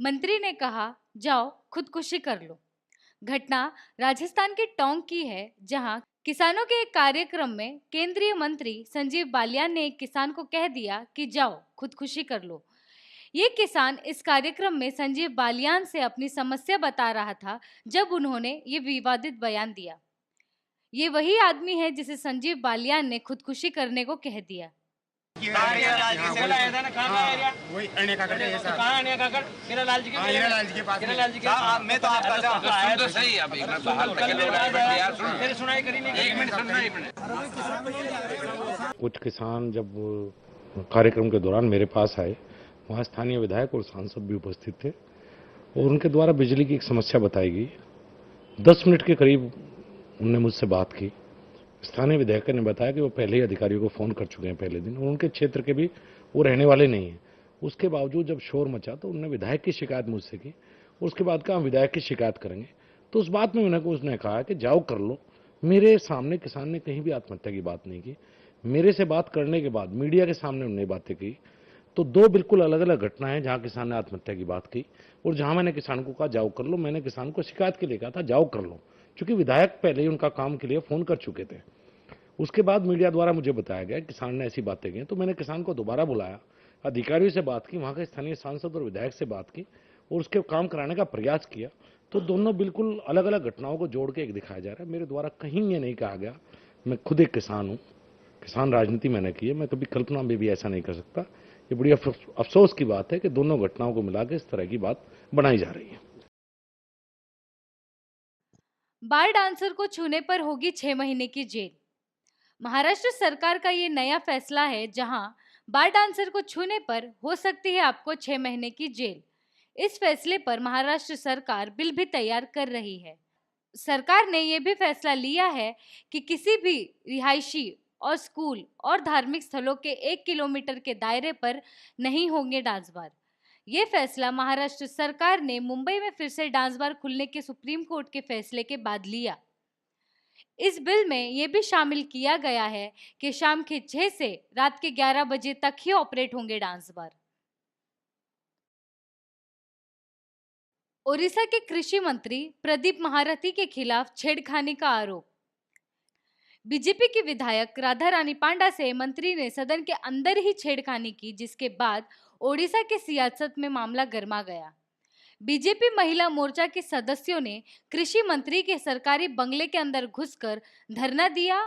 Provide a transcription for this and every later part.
मंत्री ने कहा, जाओ खुदकुशी कर लो। घटना राजस्थान के टोंक की है, जहां किसानों के एक कार्यक्रम में केंद्रीय मंत्री संजीव बालियान ने एक किसान को कह दिया कि जाओ खुदकुशी कर लो। ये किसान इस कार्यक्रम में संजीव बालियान से अपनी समस्या बता रहा था जब उन्होंने ये विवादित बयान दिया। ये वही आदमी है जिसे संजीव बालियान ने खुदकुशी करने को कह दिया। कुछ किसान जब कार्यक्रम के दौरान मेरे पास आए, वहाँ स्थानीय विधायक और सांसद भी उपस्थित थे और उनके द्वारा बिजली की एक समस्या बताई गई। 10 मिनट के करीब उनने मुझसे बात की। स्थानीय विधायक ने बताया कि वो पहले ही अधिकारियों को फोन कर चुके हैं पहले दिन, और उनके क्षेत्र के भी वो रहने वाले नहीं हैं। उसके बावजूद जब शोर मचा तो उन्होंने विधायक की शिकायत मुझसे की। उसके बाद कहा हम विधायक की शिकायत करेंगे। तो उस बात में उसने कहा कि जाओ कर लो। मेरे सामने किसान ने कहीं भी आत्महत्या की बात नहीं की। मेरे से बात करने के बाद मीडिया के सामने उन्होंने बातें की। तो दो बिल्कुल अलग अलग घटनाएं, जहां किसान ने आत्महत्या की बात की और जहां मैंने किसान को कहा जाओ कर लो। मैंने किसान को शिकायत के लिए कहा था जाओ कर लो, क्योंकि विधायक पहले ही उनका काम के लिए फोन कर चुके थे। उसके बाद मीडिया द्वारा मुझे बताया गया किसान ने ऐसी बातें की। तो मैंने किसान को दोबारा बुलाया, अधिकारियों से बात की, वहां के स्थानीय सांसद और विधायक से बात की और उसके काम कराने का प्रयास किया। तो दोनों बिल्कुल अलग अलग घटनाओं को जोड़ के एक दिखाया जा रहा है। मेरे द्वारा कहीं ये नहीं कहा गया मैं खुद एक किसान हूं, किसान राजनीति मैंने की है। मैं कभी कल्पना में भी ऐसा नहीं कर सकता। ये बड़ी अफसोस की बात है कि दोनों घटनाओं को मिलाकर इस तरह की बात बनाई जा रही है। बार डांसर को छूने पर होगी 6 महीने की जेल। महाराष्ट्र सरकार का ये नया फैसला है, जहां बार डांसर को छूने पर हो सकती है आपको 6 महीने की जेल। इस फैसले पर महाराष्ट्र सरकार बिल भी तैयार कर रही है। सरकार ने यह भी फैसला लिया है कि किसी भी रिहायशी और स्कूल और धार्मिक स्थलों के 1 किलोमीटर के दायरे पर नहीं होंगे डांस बार। ये फैसला महाराष्ट्र सरकार ने मुंबई में फिर से डांस बार खुलने के सुप्रीम कोर्ट के फैसले के बाद लिया। इस बिल में यह भी शामिल किया गया है कि शाम के 6 से रात के 11 बजे तक ही ऑपरेट होंगे डांस बार। ओडिशा के कृषि मंत्री प्रदीप महारथी के खिलाफ छेड़खानी का आरोप। बीजेपी की विधायक राधा रानी पांडा से मंत्री ने सदन के अंदर ही छेड़खानी की, जिसके बाद ओडिशा के सियासत में मामला गर्मा गया। बीजेपी महिला मोर्चा के सदस्यों ने कृषि मंत्री के सरकारी बंगले के अंदर घुसकर धरना दिया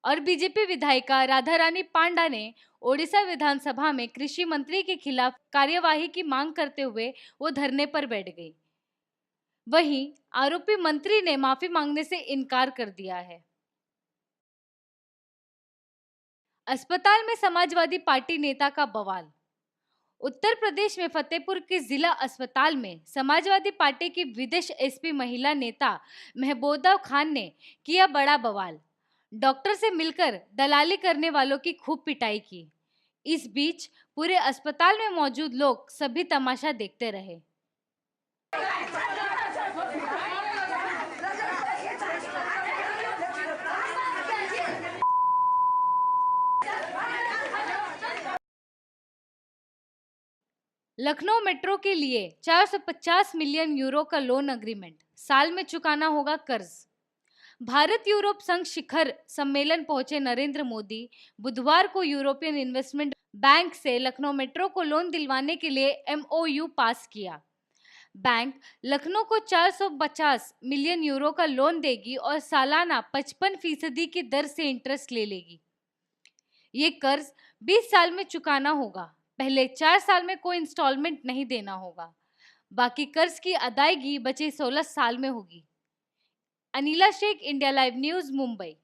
और बीजेपी विधायिका राधा रानी पांडा ने ओडिशा विधानसभा में कृषि मंत्री के खिलाफ कार्यवाही की मांग करते हुए वो धरने पर बैठ गई। वहीं आरोपी मंत्री ने माफी मांगने से इनकार कर दिया है। अस्पताल में समाजवादी पार्टी नेता का बवाल। उत्तर प्रदेश में फतेहपुर के जिला अस्पताल में समाजवादी पार्टी की विदेश एसपी महिला नेता महबूबा खान ने किया बड़ा बवाल। डॉक्टर से मिलकर दलाली करने वालों की खूब पिटाई की। इस बीच पूरे अस्पताल में मौजूद लोग सभी तमाशा देखते रहे। लखनऊ मेट्रो के लिए 450 मिलियन यूरो का लोन एग्रीमेंट, साल में चुकाना होगा कर्ज। भारत यूरोप संघ शिखर सम्मेलन पहुंचे नरेंद्र मोदी बुधवार को यूरोपियन इन्वेस्टमेंट बैंक से लखनऊ मेट्रो को लोन दिलवाने के लिए MOU पास किया। बैंक लखनऊ को 450 मिलियन यूरो का लोन देगी और सालाना 55% की दर से इंटरेस्ट ले लेगी। ये कर्ज 20 साल में चुकाना होगा। पहले 4 साल में कोई इंस्टॉलमेंट नहीं देना होगा। बाकी कर्ज की अदायगी बचे 16 साल में होगी। Anila Shaikh, India live news, Mumbai.